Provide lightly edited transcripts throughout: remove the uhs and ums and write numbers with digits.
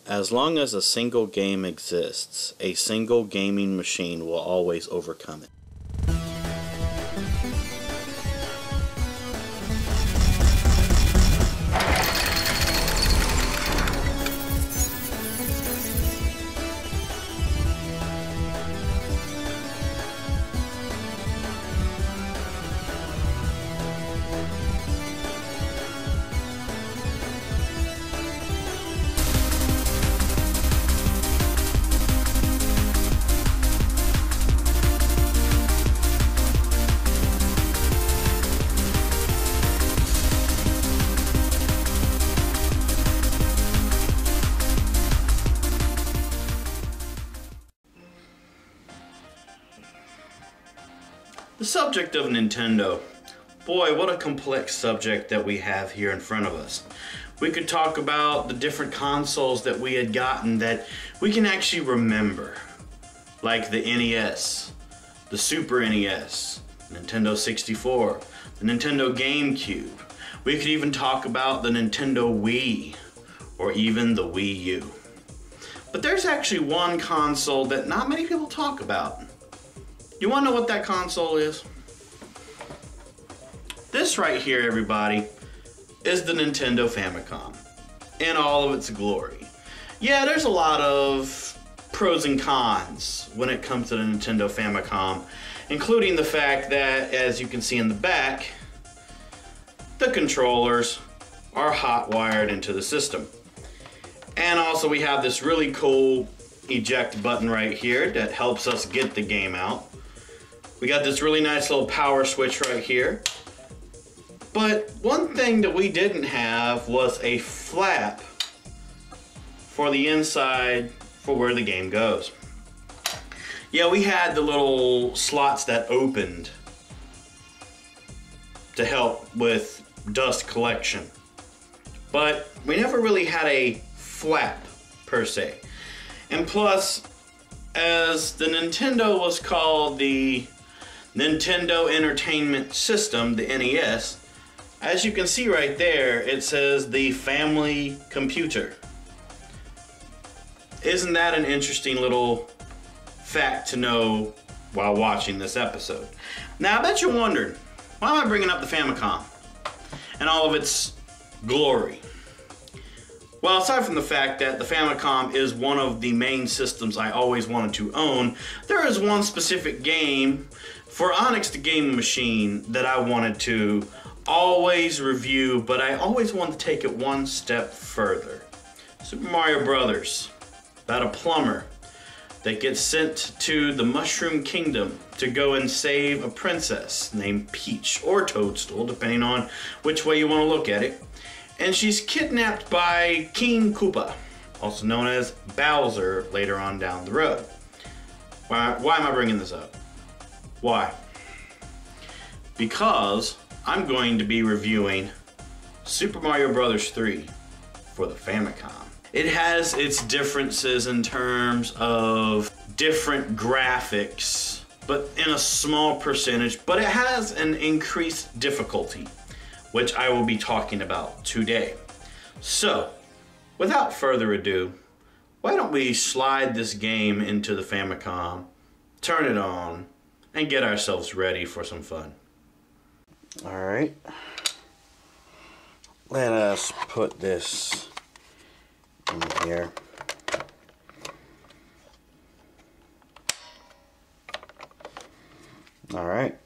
As long as a single game exists, a single gaming machine will always overcome it. The subject of Nintendo. Boy, what a complex subject that we have here in front of us. We could talk about the different consoles that we had gotten that we can actually remember. Like the NES, the Super NES, Nintendo 64, the Nintendo GameCube. We could even talk about the Nintendo Wii, or even the Wii U. But there's actually one console that not many people talk about. You want to know what that console is? This right here, everybody, is the Nintendo Famicom in all of its glory. Yeah, there's a lot of pros and cons when it comes to the Nintendo Famicom, including the fact that, as you can see in the back, the controllers are hot wired into the system. And also we have this really cool eject button right here that helps us get the game out. We got this really nice little power switch right here. But one thing that we didn't have was a flap for the inside for where the game goes. Yeah, we had the little slots that opened to help with dust collection. But we never really had a flap per se. And plus, as the Nintendo was called the Nintendo Entertainment System, the NES, as you can see right there, it says the family computer. Isn't that an interesting little fact to know while watching this episode? Now, I bet you're wondering, why am I bringing up the Famicom and all of its glory? Well, aside from the fact that the Famicom is one of the main systems I always wanted to own, there is one specific game for Onyx The Gaming Machine that I wanted to always review, but I always wanted to take it one step further. Super Mario Brothers, about a plumber that gets sent to the Mushroom Kingdom to go and save a princess named Peach, or Toadstool, depending on which way you want to look at it. And she's kidnapped by King Koopa, also known as Bowser later on down the road. Why am I bringing this up? Why? Because I'm going to be reviewing Super Mario Bros. 3 for the Famicom. It has its differences in terms of different graphics, but in a small percentage, but it has an increased difficulty, which I will be talking about today. So, without further ado, why don't we slide this game into the Famicom, turn it on, and get ourselves ready for some fun. Alright. Let us put this in here. Alright.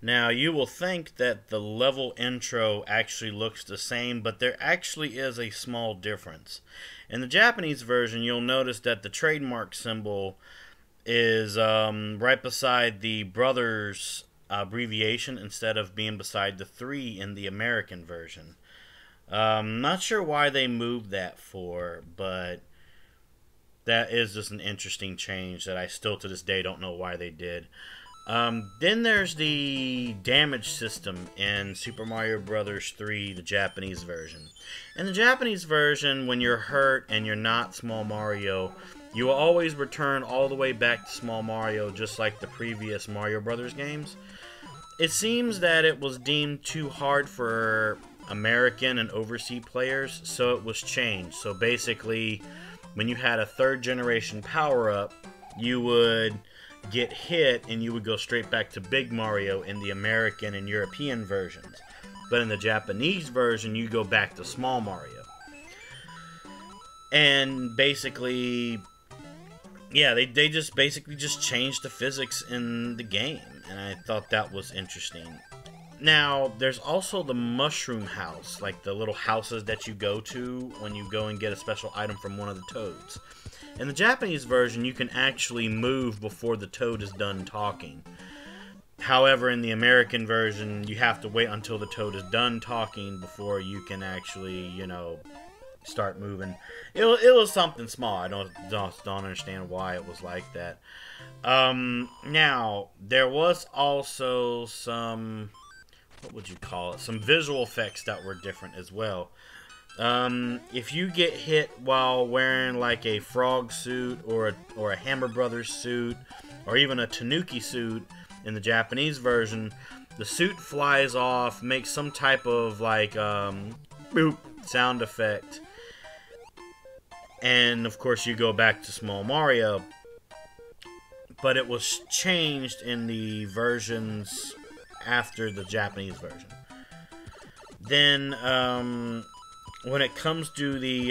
Now, you will think that the level intro actually looks the same, but there actually is a small difference. In the Japanese version, you'll notice that the trademark symbol is right beside the brothers abbreviation instead of being beside the 3 in the American version. Not sure why they moved that for, but that is just an interesting change that I still to this day don't know why they did. Then there's the damage system in Super Mario Bros. 3, the Japanese version. In the Japanese version, when you're hurt and you're not Small Mario, you will always return all the way back to Small Mario, just like the previous Mario Brothers games. It seems that it was deemed too hard for American and overseas players, so it was changed. So basically, when you had a 3rd generation power-up, you would get hit and you would go straight back to Big Mario in the American and European versions. But in the Japanese version, you go back to Small Mario. And basically, yeah, they just basically just changed the physics in the game. And I thought that was interesting. Now, there's also the Mushroom House, like the little houses that you go to when you go and get a special item from one of the toads. In the Japanese version, you can actually move before the toad is done talking. However, in the American version, you have to wait until the toad is done talking before you can actually, you know, start moving. It was something small. I don't understand why it was like that. Now, there was also some, what would you call it? Some visual effects that were different as well. If you get hit while wearing like a frog suit or a Hammer Brothers suit or even a Tanuki suit in the Japanese version, the suit flies off, makes some type of like boop sound effect, and of course you go back to Small Mario. But it was changed in the versions after the Japanese version. Then, when it comes to the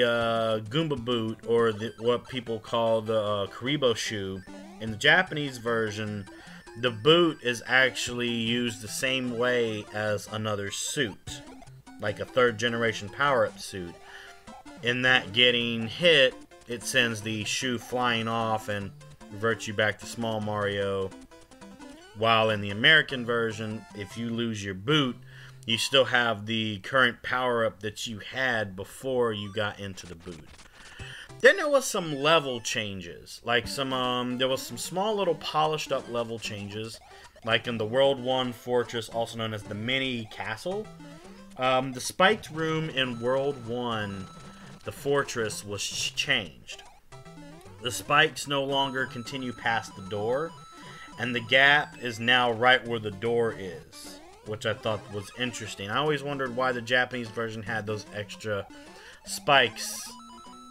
Goomba Boot, or what people call the Karibo Shoe, in the Japanese version, the boot is actually used the same way as another suit, like a 3rd generation power-up suit. In that getting hit, it sends the shoe flying off and reverts you back to Small Mario. While in the American version, if you lose your boot, you still have the current power-up that you had before you got into the boot. Then there was some level changes. Like there was some small little polished up level changes. Like in the World 1 Fortress, also known as the Mini Castle. The spiked room in World 1, the Fortress, was changed. The spikes no longer continue past the door. And the gap is now right where the door is, which I thought was interesting. I always wondered why the Japanese version had those extra spikes,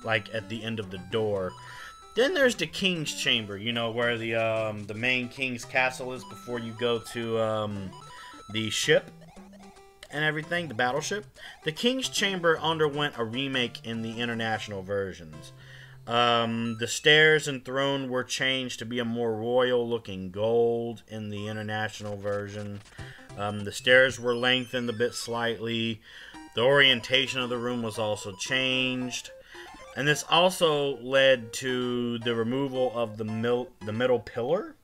like at the end of the door. Then there's the King's Chamber, you know, where the main King's Castle is before you go to the ship and everything, the battleship. The King's Chamber underwent a remake in the international versions. The stairs and throne were changed to be a more royal-looking gold in the international version. The stairs were lengthened a bit slightly. The orientation of the room was also changed. And this also led to the removal of the middle pillar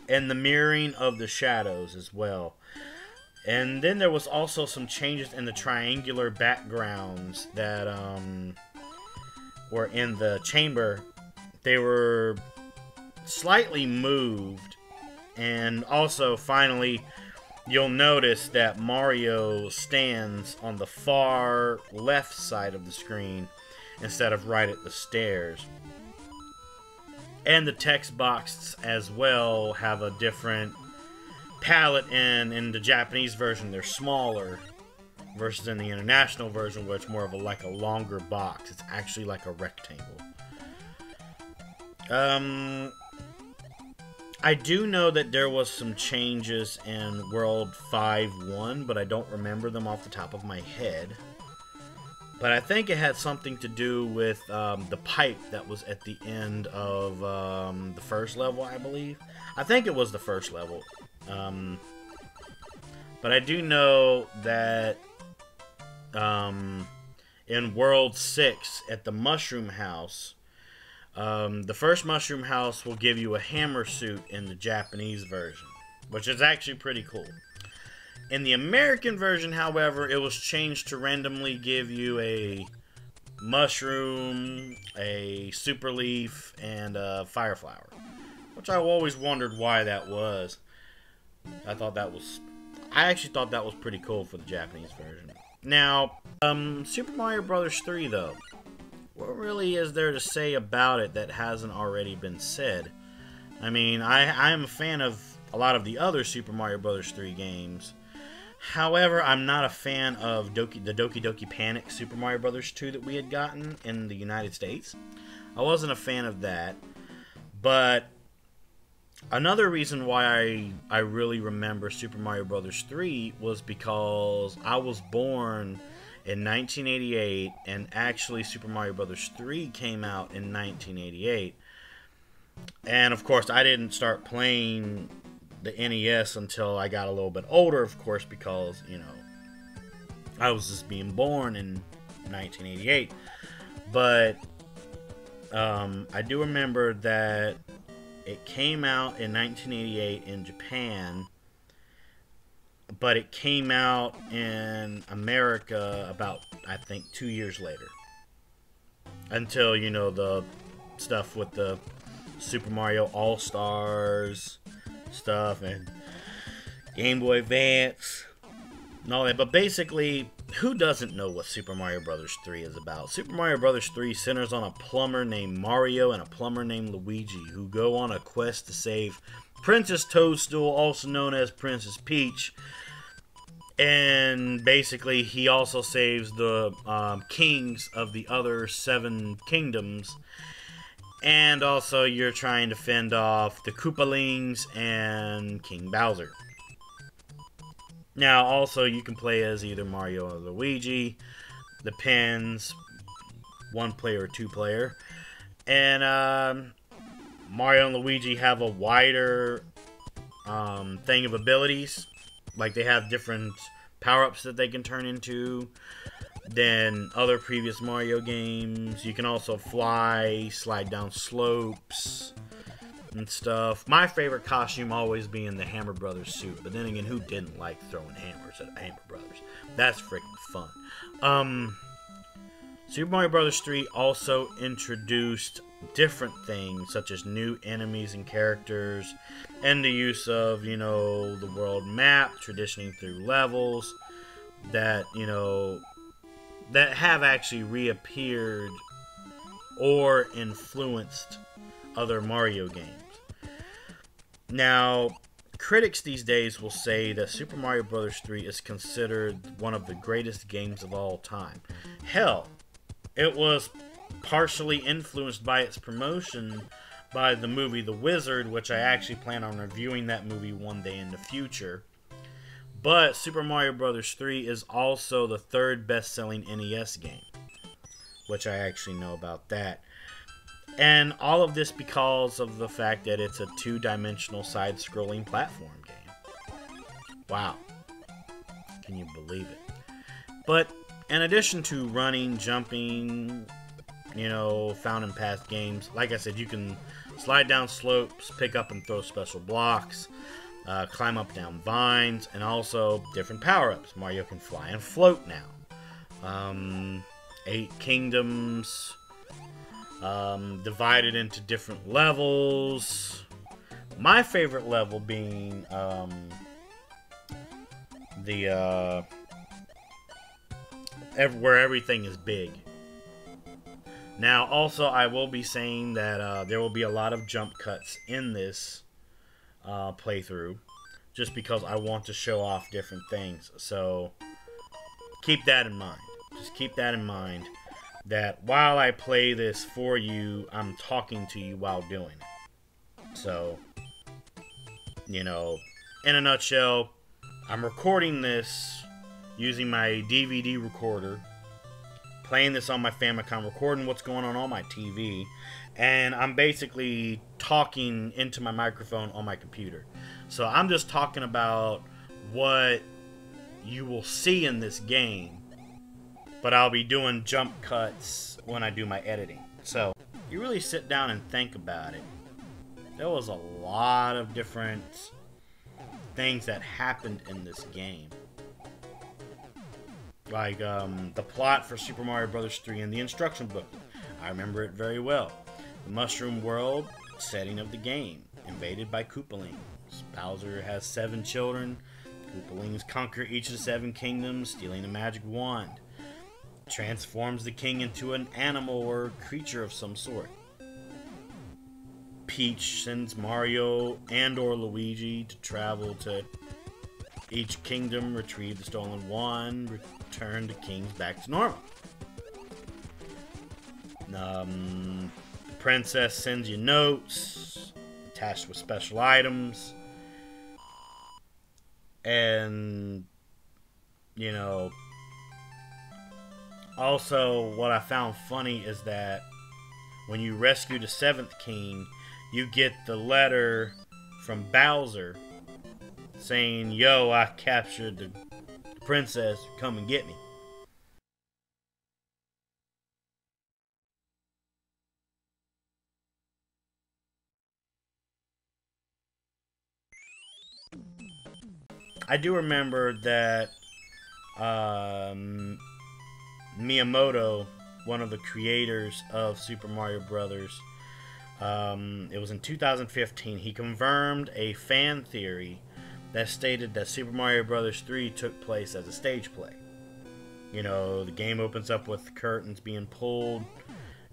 and the mirroring of the shadows as well. And then there was also some changes in the triangular backgrounds that were in the chamber. They were slightly moved. And also, finally, you'll notice that Mario stands on the far left side of the screen instead of right at the stairs. And the text boxes as well have a different palette, and in the Japanese version they're smaller versus in the international version where it's more of like a longer box. It's actually like a rectangle. I do know that there was some changes in World 5.1, but I don't remember them off the top of my head. But I think it had something to do with the pipe that was at the end of the first level, I believe. I think it was the first level. But I do know that in World 6 at the Mushroom House, the first Mushroom House will give you a hammer suit in the Japanese version, which is actually pretty cool. In the American version, however, it was changed to randomly give you a mushroom, a super leaf, and a fire flower, which I've always wondered why that was. I actually thought that was pretty cool for the Japanese version. Now, Super Mario Bros. 3, though. What really is there to say about it that hasn't already been said? I mean, I am a fan of a lot of the other Super Mario Bros. 3 games. However, I'm not a fan of the Doki Doki Panic Super Mario Bros. 2 that we had gotten in the United States. I wasn't a fan of that. But another reason why I really remember Super Mario Bros. 3 was because I was born in 1988, and actually Super Mario Bros. 3 came out in 1988. And of course, I didn't start playing the NES until I got a little bit older, of course, because, you know, I was just being born in 1988. But I do remember that it came out in 1988 in Japan, but it came out in America about, I think, 2 years later. Until, you know, the stuff with the Super Mario All-Stars stuff and Game Boy Advance and all that. But basically, who doesn't know what Super Mario Bros. 3 is about? Super Mario Bros. 3 centers on a plumber named Mario and a plumber named Luigi who go on a quest to save Princess Toadstool, also known as Princess Peach. And basically, he also saves the kings of the other 7 kingdoms. And also, you're trying to fend off the Koopalings and King Bowser. Now, also, you can play as either Mario or Luigi. Depends, 1-player or 2-player. And Mario and Luigi have a wider thing of abilities. Like, they have different power-ups that they can turn into than other previous Mario games. You can also fly, slide down slopes, and stuff. My favorite costume always being the Hammer Brothers suit. But then again, who didn't like throwing hammers at Hammer Brothers? That's freaking fun. Super Mario Bros. 3 also introduced different things, such as new enemies and characters, and the use of, you know, the world map, transitioning through levels that, you know, that have actually reappeared or influenced other Mario games. Now, critics these days will say that Super Mario Bros. 3 is considered one of the greatest games of all time. Hell, it was partially influenced by its promotion by the movie The Wizard, which I actually plan on reviewing that movie one day in the future. But Super Mario Bros. 3 is also the 3rd best-selling NES game, which I actually know about that. And all of this because of the fact that it's a 2-dimensional side-scrolling platform game. Wow. Can you believe it? But in addition to running, jumping, you know, found in past games, like I said, you can slide down slopes, pick up and throw special blocks, climb up down vines, and also different power-ups. Mario can fly and float now. 8 kingdoms, divided into different levels. My favorite level being where everything is big. Now, also, I will be saying that there will be a lot of jump cuts in this playthrough, just because I want to show off different things. So, keep that in mind. Just keep that in mind, that while I play this for you, I'm talking to you while doing it. So, you know, in a nutshell, I'm recording this using my DVD recorder, playing this on my Famicom, recording what's going on my TV, and I'm basically talking into my microphone on my computer. So I'm just talking about what you will see in this game, but I'll be doing jump cuts when I do my editing. So you really sit down and think about it. There was a lot of different things that happened in this game. Like the plot for Super Mario Bros. 3 and the instruction book. I remember it very well. The Mushroom World setting of the game. Invaded by Koopalings. Bowser has 7 children. Koopalings conquer each of the 7 kingdoms, stealing a magic wand. Transforms the king into an animal or creature of some sort. Peach sends Mario and or Luigi to travel to Each kingdom retrieved the stolen one, returned the kings back to normal. The princess sends you notes attached with special items. And, you know, also what I found funny is that when you rescue the 7th king, you get the letter from Bowser saying, "Yo, I captured the princess, come and get me." I do remember that Miyamoto, one of the creators of Super Mario Brothers, it was in 2015, he confirmed a fan theory that stated that Super Mario Brothers 3 took place as a stage play. You know, the game opens up with curtains being pulled,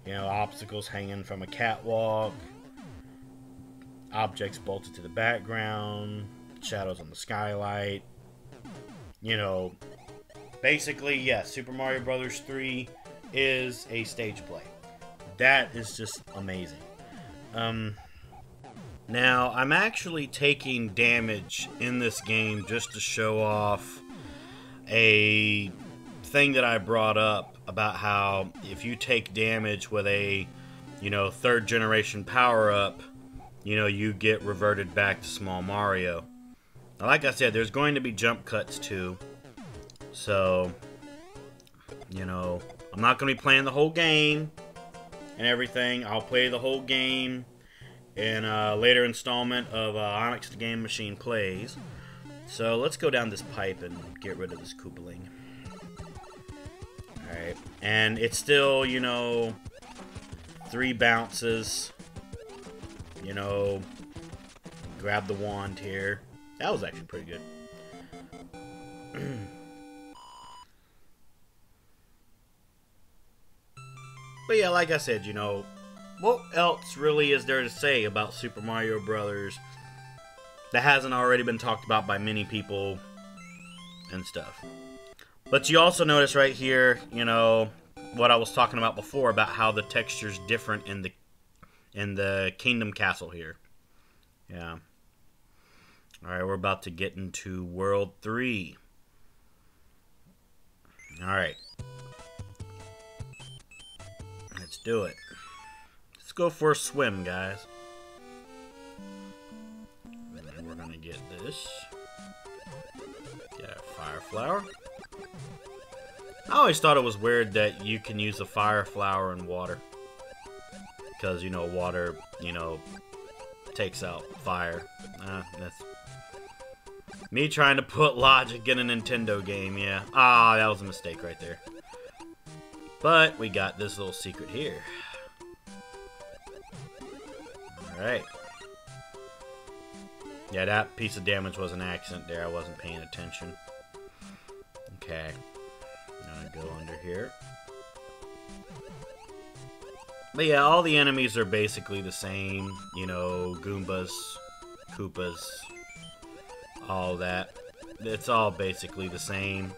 you know, obstacles hanging from a catwalk, objects bolted to the background, shadows on the skylight. You know, basically, yes, Super Mario Brothers 3 is a stage play. That is just amazing. Now, I'm actually taking damage in this game just to show off a thing that I brought up about how if you take damage with a, you know, 3rd generation power-up, you know, you get reverted back to Small Mario. Now, like I said, there's going to be jump cuts too. So, you know, I'm not going to be playing the whole game and everything. I'll play the whole game in a later installment of Onyx The Gaming Machine Plays. So let's go down this pipe and get rid of this Koopaling. Alright, and it's still, you know, 3 bounces. You know, grab the wand here. That was actually pretty good. But yeah, like I said, you know, what else really is there to say about Super Mario Brothers that hasn't already been talked about by many people and stuff? But you also notice right here, you know, what I was talking about before about how the texture's different in the Kingdom Castle here. Yeah. Alright, we're about to get into World 3. Alright. Let's do it. Let's go for a swim, guys. And then we're gonna get this. Get our fire flower. I always thought it was weird that you can use a fire flower in water. Because, you know, water, you know, takes out fire. That's me trying to put logic in a Nintendo game, yeah. Ah, that was a mistake right there. But we got this little secret here. Alright. Yeah, that piece of damage was an accident there. I wasn't paying attention. Okay. I'm gonna go under here. But yeah, all the enemies are basically the same. You know, Goombas, Koopas, all that. It's all basically the same.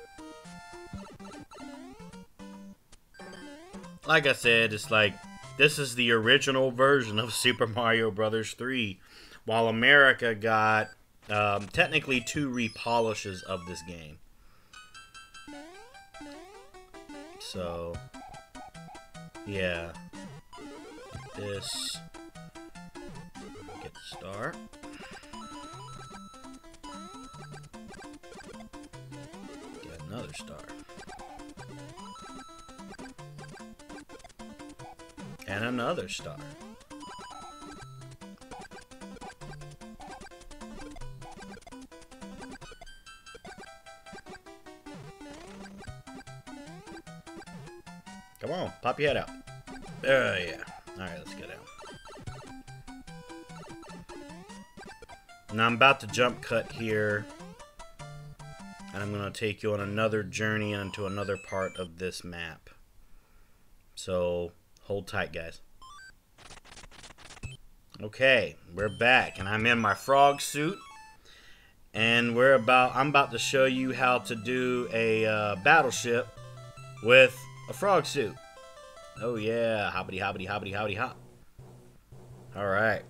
Like I said, it's like, this is the original version of Super Mario Brothers 3. While America got, technically 2 repolishes of this game. So, yeah. This. Get the star. Get another star. And another star. Come on, pop your head out. Yeah. Alright, let's get out. Now I'm about to jump cut here. And I'm going to take you on another journey into another part of this map. So, hold tight, guys. Okay, we're back. And I'm in my frog suit. And I'm about to show you how to do a battleship with a frog suit. Oh yeah, hoppity hoppity hoppity hoppity hop. Alright.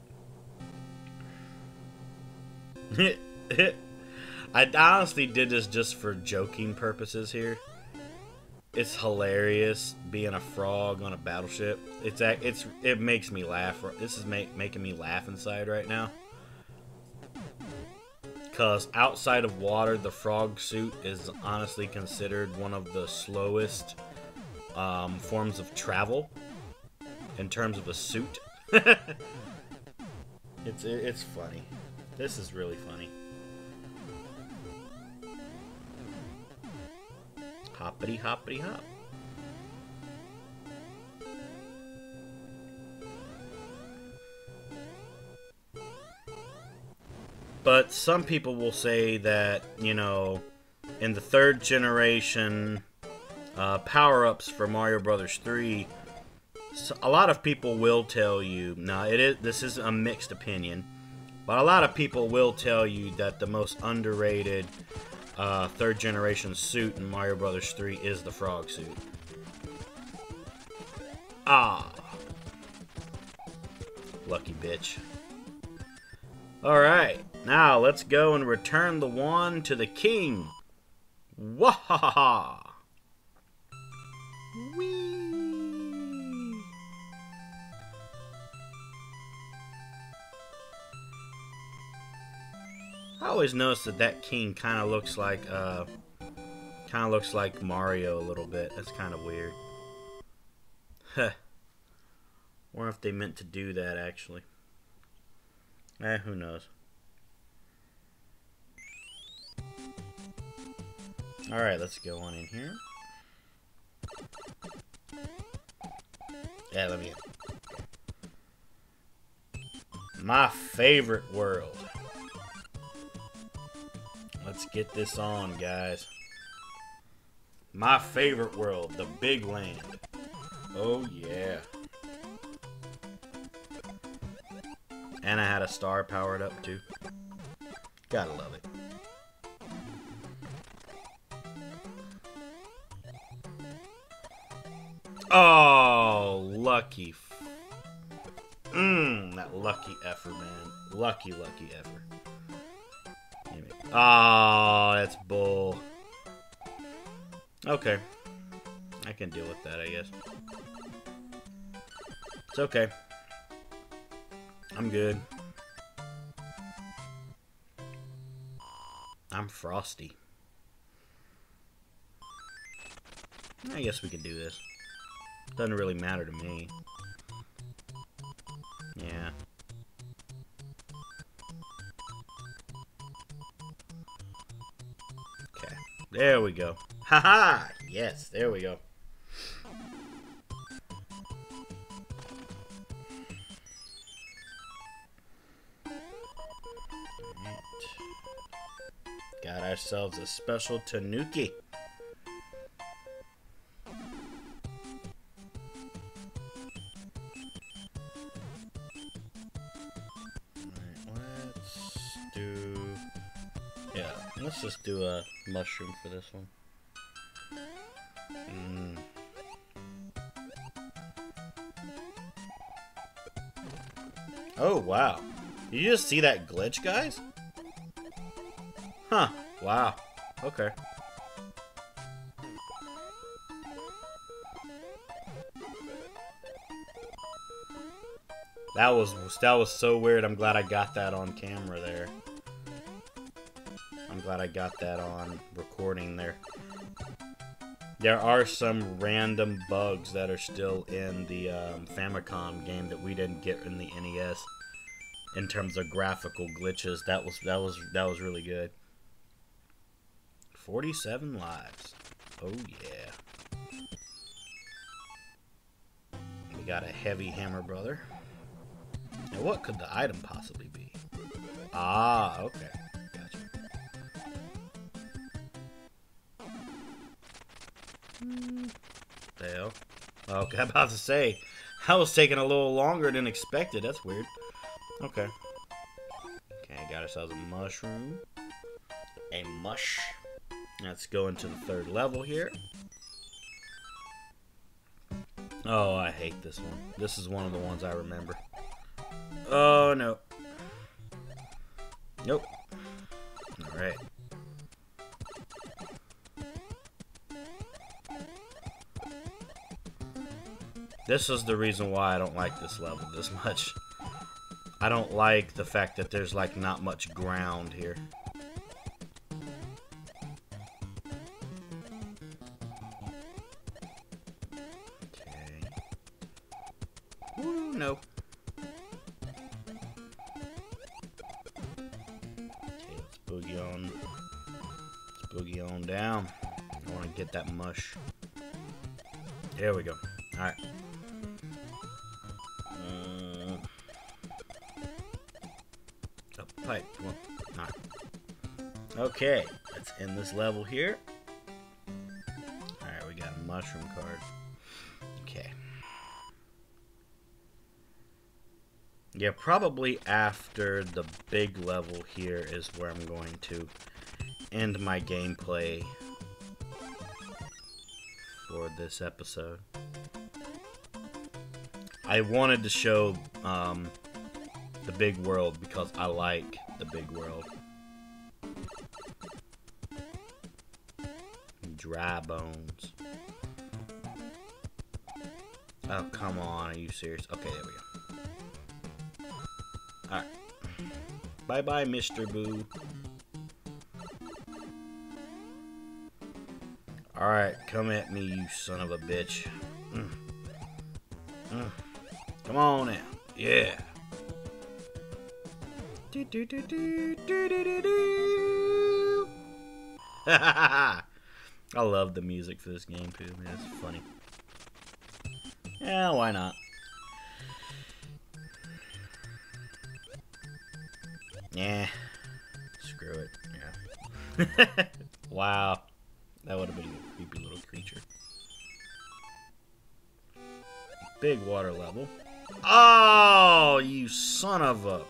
I honestly did this just for joking purposes here. It's hilarious being a frog on a battleship. It makes me laugh. This is making me laugh inside right now. Because outside of water, the frog suit is honestly considered one of the slowest forms of travel in terms of a suit. It's funny. This is really funny. Hoppity hoppity hop. But some people will say that, you know, in the third generation power-ups for Mario Brothers 3, a lot of people will tell you, this is a mixed opinion, but a lot of people will tell you that the most underrated third generation suit in Mario Brothers 3 is the frog suit. Ah. Lucky bitch. Alright, now let's go and return the wand to the king. Wahaha! Whee! I always noticed that king kind of looks like Mario a little bit. That's kind of weird. Huh. Wonder if they meant to do that actually. Who knows. Alright, let's go on in here. Yeah, let me in. My favorite world. Let's get this on, guys. My favorite world, the big land. Oh, yeah. And I had a star powered up, too. Gotta love it. Oh, lucky. That lucky effer, man. Lucky effer. Oh, that's bull. Okay. I can deal with that, I guess. It's okay. I'm good. I'm frosty. I guess we can do this. Doesn't really matter to me. Yeah. Okay. There we go. Haha! Yes, there we go. Got ourselves a special Tanuki. Let's just do a mushroom for this one. Oh, wow. Did you just see that glitch, guys? Huh. Wow. Okay. That was so weird. I'm glad I got that on camera there. I'm glad I got that on recording there. There are some random bugs that are still in the Famicom game that we didn't get in the NES in terms of graphical glitches. That was really good. 47 lives. Oh yeah. We got a heavy hammer brother. Now what could the item possibly be? Ah, okay. Gotcha. The hell? Okay, I'm about to say, that was taking a little longer than expected. That's weird. Okay. Okay, got ourselves a mushroom. a mush. Let's go into the third level here. Oh, I hate this one. This is one of the ones I remember. Oh, no. Nope. Alright. This is the reason why I don't like this level this much. I don't like the fact that there's like not much ground here. Okay. Woo, no. Okay, let's boogie on. Let's boogie on down. I want to get that mush. There we go. Alright. Pipe. Come on. Alright. Okay, let's end this level here. Alright, we got a mushroom card. Okay. Yeah, probably after the big level here is where I'm going to end my gameplay for this episode. I wanted to show the big world because I like the big world. Dry bones. Oh, come on. Are you serious? Okay, there we go. Alright. Bye-bye, Mr. Boo. Alright, come at me, you son of a bitch. Come on now. Yeah. I love the music for this game too, man. It's funny. Yeah, why not? Yeah. Screw it. Yeah. Wow. That would have been a creepy little creature. Big water level. Oh, you son of a...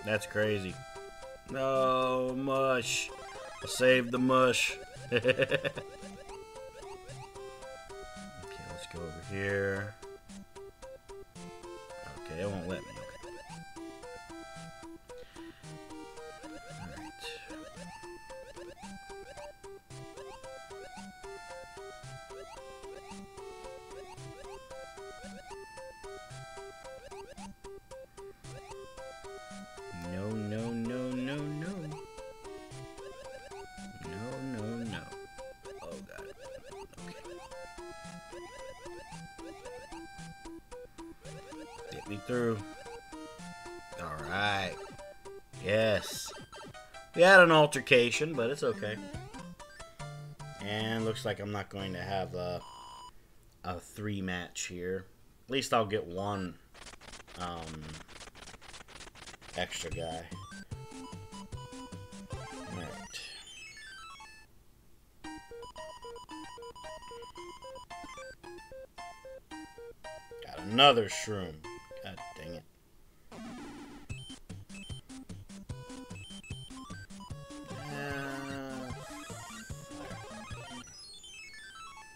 That's crazy. No, mush. I saved the mush. Okay, let's go over here. Okay, it won't let me. Through. Alright. Yes. We had an altercation, but it's okay. And looks like I'm not going to have a 3-match here. At least I'll get one extra guy. Alright. Got another shroom. God dang it.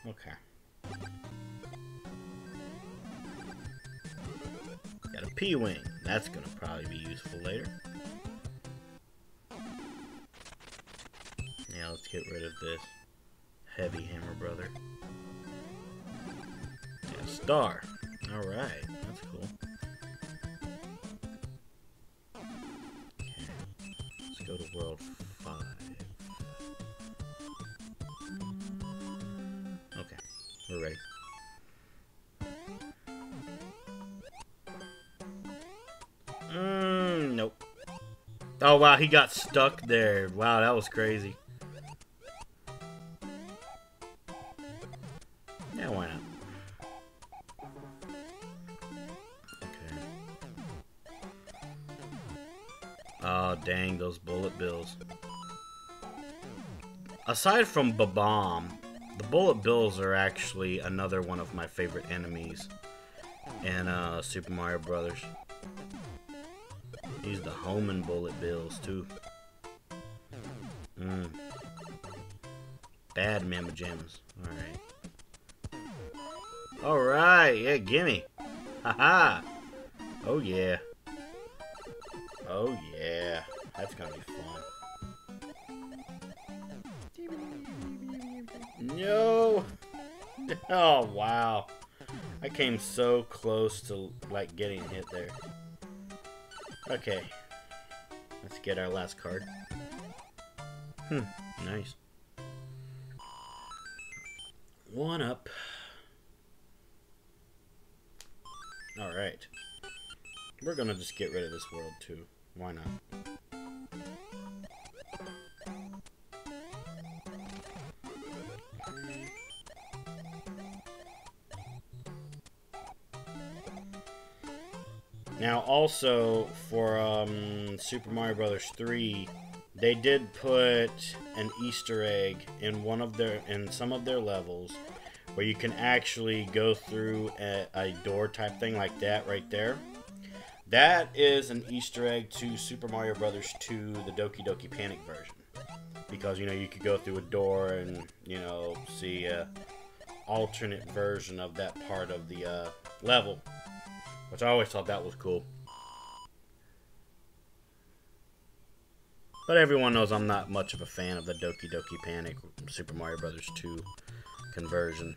Okay. Got a P-Wing. That's gonna probably be useful later. Yeah, let's get rid of this heavy hammer brother. Yeah, star. Alright, that's cool. Let's go to world 5. Okay, we're ready. Nope. Oh wow, he got stuck there. Wow, that was crazy. Yeah, why not? Oh, dang, those bullet bills. Aside from Babam, the bullet bills are actually another one of my favorite enemies in Super Mario Brothers. Use the homing bullet bills too. Bad mamma jammas. Alright. Alright, yeah, gimme. Haha. Oh yeah. Oh yeah. That's gonna be fun. No! Oh wow. I came so close to like getting hit there. Okay. Let's get our last card. Nice. One up. Alright. We're gonna just get rid of this world too. Why not? Now also for Super Mario Bros. 3, they did put an Easter egg in some of their levels where you can actually go through a door type thing like that right there. That is an Easter egg to Super Mario Bros. 2, the Doki Doki Panic version. Because, you know, you could go through a door and, you know, see an alternate version of that part of the level. Which I always thought that was cool. But everyone knows I'm not much of a fan of the Doki Doki Panic Super Mario Bros. 2 conversion.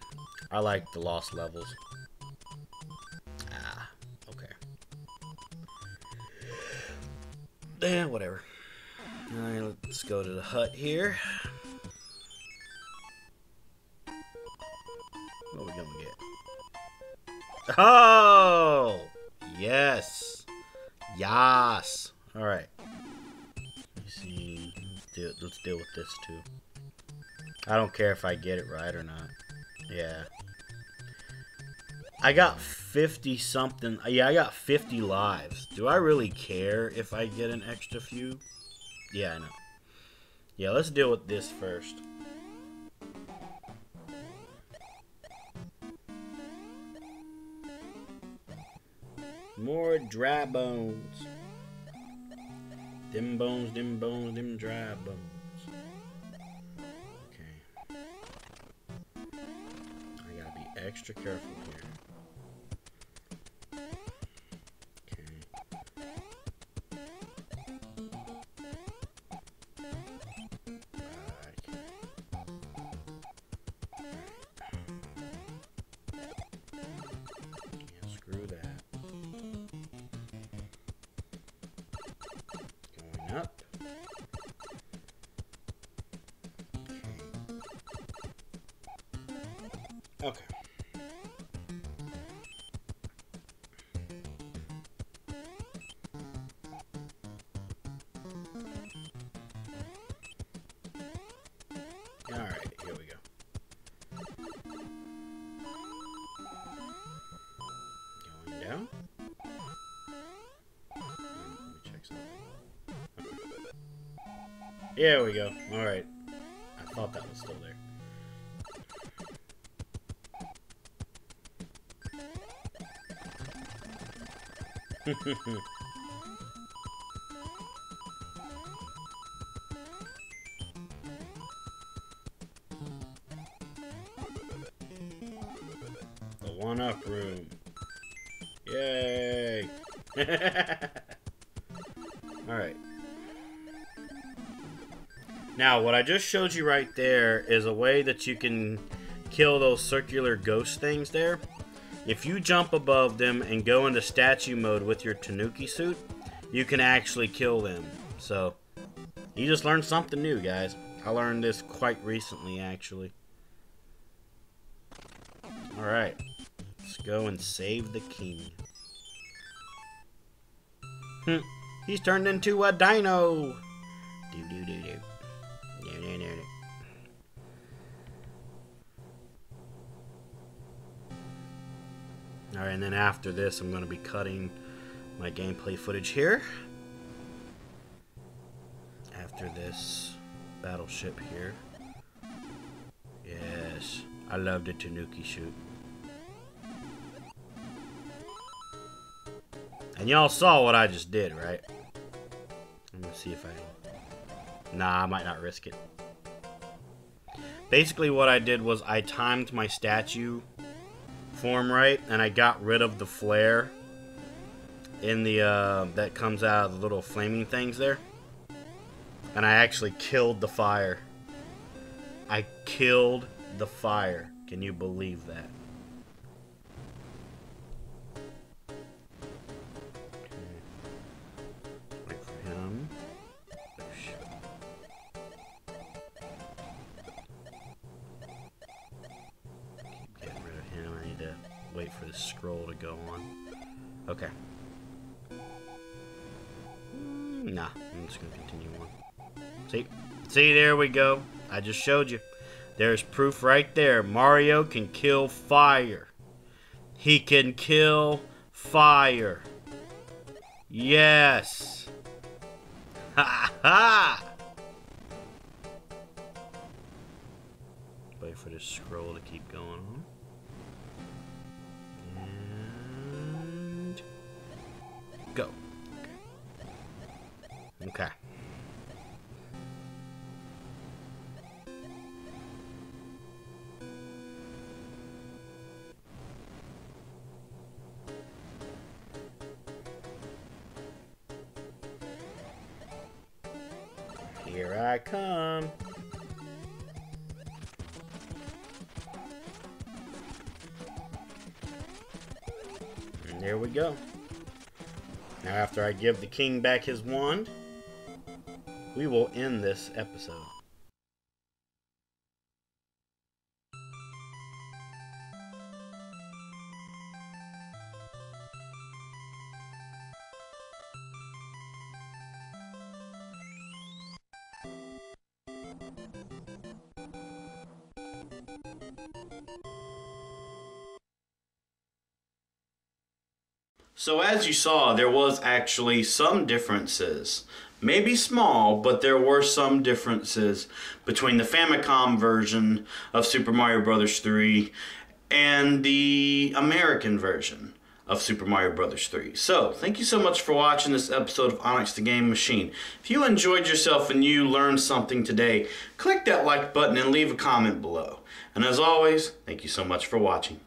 I like the lost levels. Okay. Yeah, whatever. Alright, let's go to the hut here. What are we gonna get? Oh! Yes! Yas! Alright. Let's see. Let's deal with this too. I don't care if I get it right or not. Yeah. I got 50 something. Yeah, I got 50 lives. Do I really care if I get an extra few? Yeah, I know. Yeah, let's deal with this first. More dry bones. Them bones, them bones, them dry bones. Okay. I gotta be extra careful here. Okay. Yeah, screw that. Up. Okay. All right, here we go. Going down. Let me check something. There we go. Alright. I thought that was still there. The one-up room. Yay! Alright. Now, what I just showed you right there is a way that you can kill those circular ghost things there. If you jump above them and go into statue mode with your Tanuki suit, you can actually kill them. So, you just learned something new, guys. I learned this quite recently, actually. Alright. Let's go and save the king. He's turned into a dino! Do-do-do-do. Alright, and then after this, I'm going to be cutting my gameplay footage here. After this battleship here. Yes, I love the Tanuki shoot. And y'all saw what I just did, right? see if I... Nah, I might not risk it. Basically what I did was I timed my statue form right, and I got rid of the flare in the that comes out of the little flaming things there. And I actually killed the fire. I killed the fire. Can you believe that? Wait for him. Keep getting rid of him. I need to wait for the scroll to go on. Okay. Nah, I'm just going to continue on. See, there we go. I just showed you. There's proof right there. Mario can kill fire. He can kill fire. Yes. Ha ha. Wait for this scroll to keep going on. And go. Okay. Here I come. And there we go. Now after I give the king back his wand, we will end this episode. So as you saw, there was actually some differences. Maybe small, but there were some differences between the Famicom version of Super Mario Bros. 3 and the American version of Super Mario Bros. 3. So, thank you so much for watching this episode of Onyx The Gaming Machine. If you enjoyed yourself and you learned something today, click that like button and leave a comment below. And as always, thank you so much for watching.